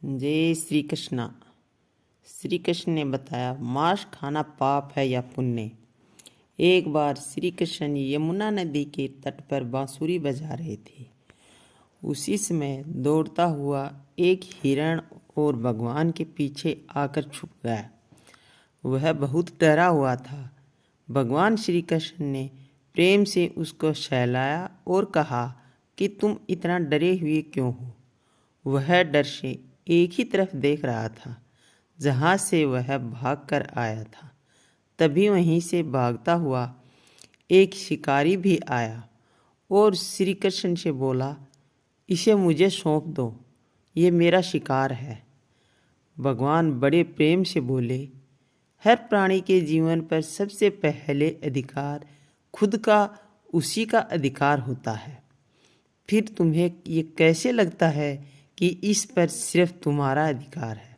जय श्री कृष्णा। श्री कृष्ण ने बताया, मांस खाना पाप है या पुण्य। एक बार श्री कृष्ण यमुना नदी के तट पर बांसुरी बजा रहे थे। उसी समय दौड़ता हुआ एक हिरण और भगवान के पीछे आकर छुप गया। वह बहुत डरा हुआ था। भगवान श्री कृष्ण ने प्रेम से उसको सहलाया और कहा कि तुम इतना डरे हुए क्यों हो। वह डर से एक ही तरफ देख रहा था जहाँ से वह भाग कर आया था। तभी वहीं से भागता हुआ एक शिकारी भी आया और श्री कृष्ण से बोला, इसे मुझे सौंप दो, ये मेरा शिकार है। भगवान बड़े प्रेम से बोले, हर प्राणी के जीवन पर सबसे पहले अधिकार खुद का, उसी का अधिकार होता है। फिर तुम्हें ये कैसे लगता है कि इस पर सिर्फ तुम्हारा अधिकार है।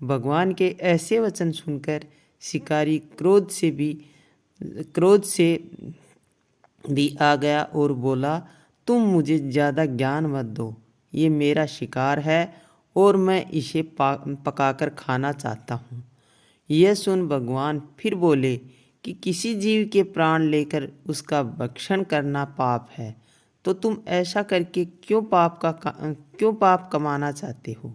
भगवान के ऐसे वचन सुनकर शिकारी क्रोध से भी आ गया और बोला, तुम मुझे ज़्यादा ज्ञान मत दो, ये मेरा शिकार है और मैं इसे पकाकर खाना चाहता हूँ। यह सुन भगवान फिर बोले कि किसी जीव के प्राण लेकर उसका भक्षण करना पाप है, तो तुम ऐसा करके क्यों पाप कमाना चाहते हो।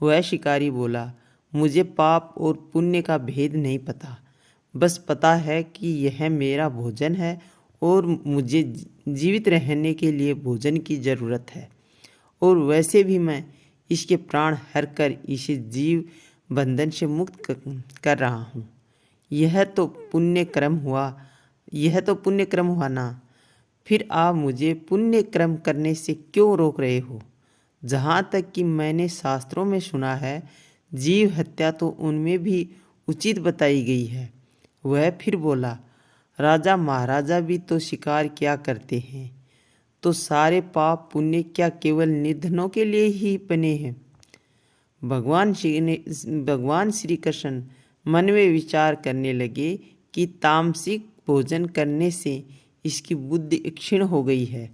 वह शिकारी बोला, मुझे पाप और पुण्य का भेद नहीं पता, बस पता है कि यह मेरा भोजन है और मुझे जीवित रहने के लिए भोजन की ज़रूरत है, और वैसे भी मैं इसके प्राण हर कर इसे जीव बंधन से मुक्त कर रहा हूँ। यह तो पुण्य क्रम हुआ ना। फिर आप मुझे पुण्य कर्म करने से क्यों रोक रहे हो। जहाँ तक कि मैंने शास्त्रों में सुना है, जीव हत्या तो उनमें भी उचित बताई गई है। वह फिर बोला, राजा महाराजा भी तो शिकार किया करते हैं, तो सारे पाप पुण्य क्या केवल निर्धनों के लिए ही बने हैं। भगवान श्री कृष्ण मन में विचार करने लगे कि तामसिक भोजन करने से इसकी बुद्धि क्षीण हो गई है,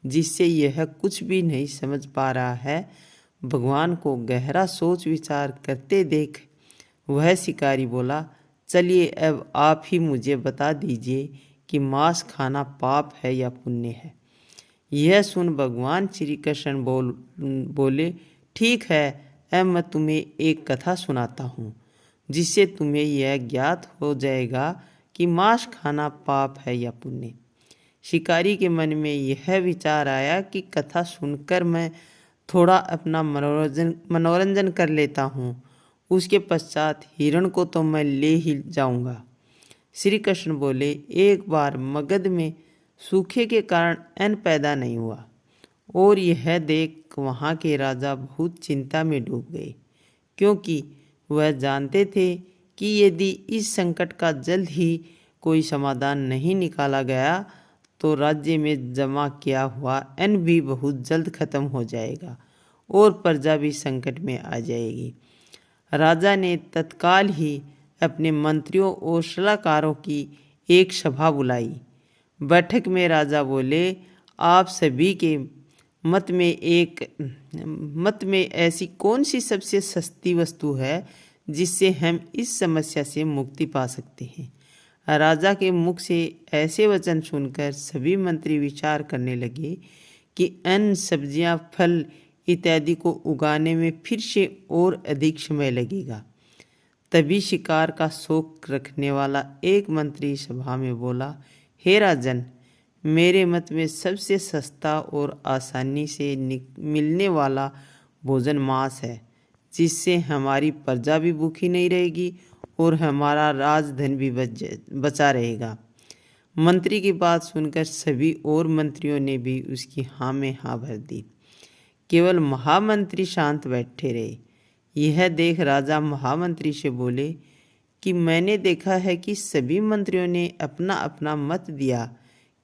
जिससे यह कुछ भी नहीं समझ पा रहा है। भगवान को गहरा सोच विचार करते देख वह शिकारी बोला, चलिए अब आप ही मुझे बता दीजिए कि मांस खाना पाप है या पुण्य है। यह सुन भगवान श्री कृष्ण बोले, ठीक है, अब मैं तुम्हें एक कथा सुनाता हूँ, जिससे तुम्हें यह ज्ञात हो जाएगा कि मांस खाना पाप है या पुण्य। शिकारी के मन में यह विचार आया कि कथा सुनकर मैं थोड़ा अपना मनोरंजन कर लेता हूँ, उसके पश्चात हिरण को तो मैं ले ही जाऊँगा। श्री कृष्ण बोले, एक बार मगध में सूखे के कारण अन्न पैदा नहीं हुआ, और यह देख वहाँ के राजा बहुत चिंता में डूब गए, क्योंकि वह जानते थे कि यदि इस संकट का जल्द ही कोई समाधान नहीं निकाला गया तो राज्य में जमा किया हुआ अन्न भी बहुत जल्द खत्म हो जाएगा और प्रजा भी संकट में आ जाएगी। राजा ने तत्काल ही अपने मंत्रियों और सलाहकारों की एक सभा बुलाई। बैठक में राजा बोले, आप सभी के मत में ऐसी कौन सी सबसे सस्ती वस्तु है जिससे हम इस समस्या से मुक्ति पा सकते हैं। राजा के मुख से ऐसे वचन सुनकर सभी मंत्री विचार करने लगे कि अन्न, सब्जियां, फल इत्यादि को उगाने में फिर से और अधिक समय लगेगा। तभी शिकार का शौक रखने वाला एक मंत्री सभा में बोला, हे राजन, मेरे मत में सबसे सस्ता और आसानी से मिलने वाला भोजन मांस है, जिससे हमारी प्रजा भी भूखी नहीं रहेगी और हमारा राजधन भी बचा रहेगा। मंत्री की बात सुनकर सभी और मंत्रियों ने भी उसकी हाँ में हाँ भर दी। केवल महामंत्री शांत बैठे रहे। यह देख राजा महामंत्री से बोले कि मैंने देखा है कि सभी मंत्रियों ने अपना अपना मत दिया,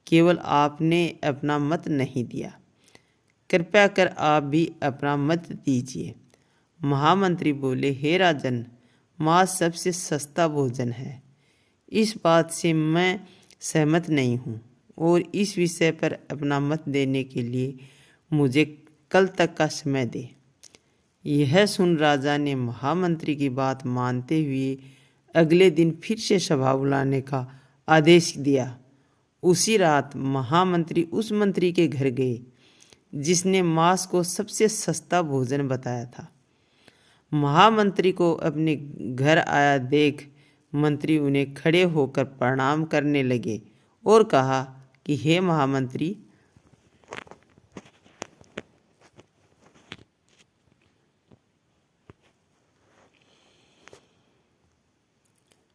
केवल आपने अपना मत नहीं दिया। कृपया कर आप भी अपना मत दीजिए। महामंत्री बोले, हे राजन, मांस सबसे सस्ता भोजन है, इस बात से मैं सहमत नहीं हूँ, और इस विषय पर अपना मत देने के लिए मुझे कल तक का समय दे। यह सुन राजा ने महामंत्री की बात मानते हुए अगले दिन फिर से सभा बुलाने का आदेश दिया। उसी रात महामंत्री उस मंत्री के घर गए जिसने मांस को सबसे सस्ता भोजन बताया था। महामंत्री को अपने घर आया देख मंत्री उन्हें खड़े होकर प्रणाम करने लगे और कहा कि हे महामंत्री,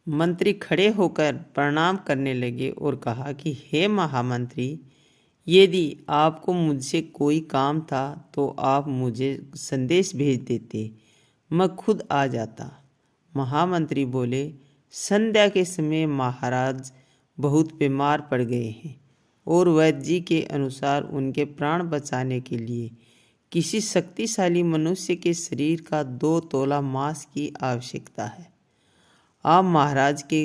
मंत्री खड़े होकर प्रणाम करने लगे और कहा कि हे महामंत्री, यदि आपको मुझसे कोई काम था तो आप मुझे संदेश भेज देते, मैं खुद आ जाता। महामंत्री बोले, संध्या के समय महाराज बहुत बीमार पड़ गए हैं और वैद्य जी के अनुसार उनके प्राण बचाने के लिए किसी शक्तिशाली मनुष्य के शरीर का 2 तोला मांस की आवश्यकता है। आप महाराज के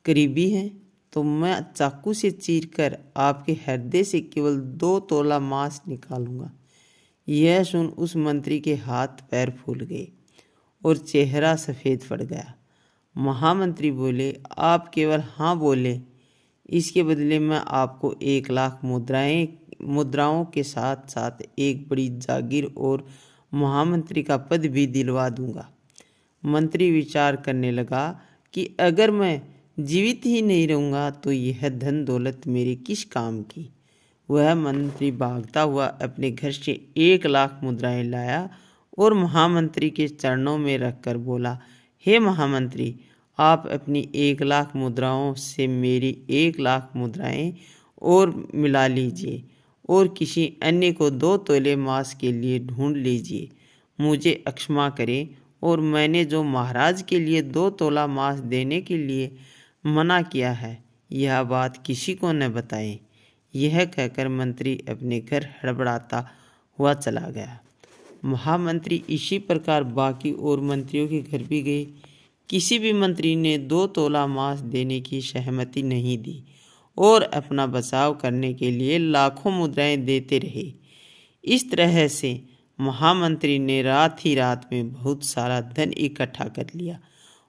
करीबी हैं तो मैं चाकू से चीरकर आपके हृदय से केवल 2 तोला मांस निकालूंगा। यह सुन उस मंत्री के हाथ पैर फूल गए और चेहरा सफ़ेद पड़ गया। महामंत्री बोले, आप केवल हाँ बोले, इसके बदले मैं आपको 1 लाख मुद्राओं के साथ साथ एक बड़ी जागीर और महामंत्री का पद भी दिलवा दूंगा। मंत्री विचार करने लगा कि अगर मैं जीवित ही नहीं रहूँगा तो यह धन दौलत मेरे किस काम की। वह मंत्री भागता हुआ अपने घर से 1 लाख मुद्राएं लाया और महामंत्री के चरणों में रखकर बोला, हे महामंत्री, आप अपनी 1 लाख मुद्राओं से मेरी 1 लाख मुद्राएं और मिला लीजिए और किसी अन्य को 2 तोले मांस के लिए ढूंढ लीजिए। मुझे क्षमा करें और मैंने जो महाराज के लिए 2 तोला मांस देने के लिए मना किया है, यह बात किसी को न बताएं। यह कहकर मंत्री अपने घर हड़बड़ाता हुआ चला गया। महामंत्री इसी प्रकार बाकी और मंत्रियों के घर भी गए। किसी भी मंत्री ने 2 तोला मांस देने की सहमति नहीं दी और अपना बचाव करने के लिए लाखों मुद्राएं देते रहे। इस तरह से महामंत्री ने रात ही रात में बहुत सारा धन इकट्ठा कर लिया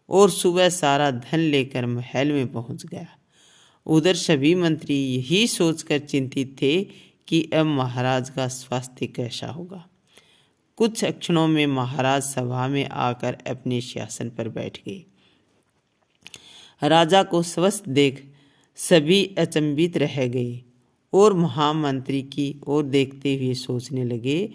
और सुबह सारा धन लेकर महल में पहुंच गया। उधर सभी मंत्री यही सोचकर चिंतित थे कि अब महाराज का स्वास्थ्य कैसा होगा। कुछ क्षणों में महाराज सभा में आकर अपने सिंहासन पर बैठ गए। राजा को स्वस्थ देख सभी अचंभित रह गए और महामंत्री की ओर देखते हुए सोचने लगे,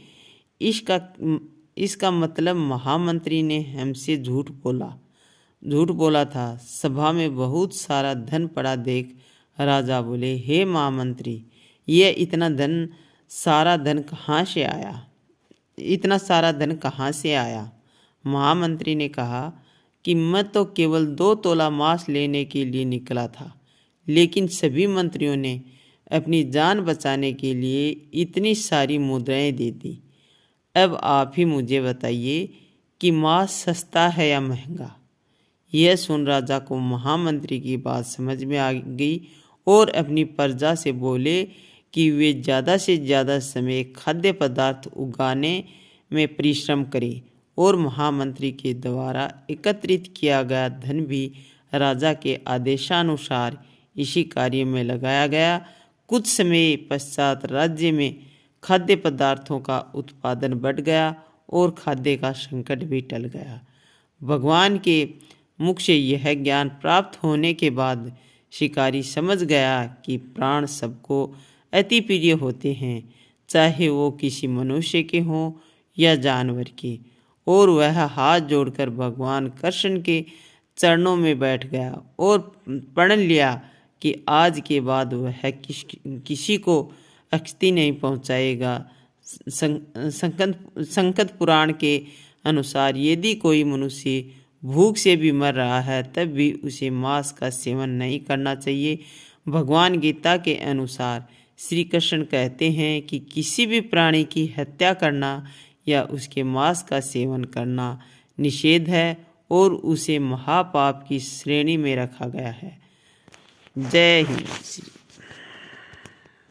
इसका मतलब महामंत्री ने हमसे झूठ बोला था। सभा में बहुत सारा धन पड़ा देख राजा बोले, हे महामंत्री, यह इतना सारा धन कहाँ से आया? महामंत्री ने कहा कि मैं तो केवल 2 तोला मांस लेने के लिए निकला था, लेकिन सभी मंत्रियों ने अपनी जान बचाने के लिए इतनी सारी मुद्राएं दे दी। अब आप ही मुझे बताइए कि मांस सस्ता है या महंगा। यह सुन राजा को महामंत्री की बात समझ में आ गई और अपनी प्रजा से बोले कि वे ज़्यादा से ज़्यादा समय खाद्य पदार्थ उगाने में परिश्रम करें और महामंत्री के द्वारा एकत्रित किया गया धन भी राजा के आदेशानुसार इसी कार्य में लगाया गया। कुछ समय पश्चात राज्य में खाद्य पदार्थों का उत्पादन बढ़ गया और खाद्य का संकट भी टल गया। भगवान के मुख से यह ज्ञान प्राप्त होने के बाद शिकारी समझ गया कि प्राण सबको अति प्रिय होते हैं, चाहे वो किसी मनुष्य के हों या जानवर के, और वह हाथ जोड़कर भगवान कृष्ण के चरणों में बैठ गया और प्रण लिया कि आज के बाद वह किसी को क्षति नहीं पहुंचाएगा। संकट पुराण के अनुसार यदि कोई मनुष्य भूख से भी मर रहा है तब भी उसे मांस का सेवन नहीं करना चाहिए। भगवान गीता के अनुसार श्री कृष्ण कहते हैं कि किसी भी प्राणी की हत्या करना या उसके मांस का सेवन करना निषेध है और उसे महापाप की श्रेणी में रखा गया है। जय हिंद।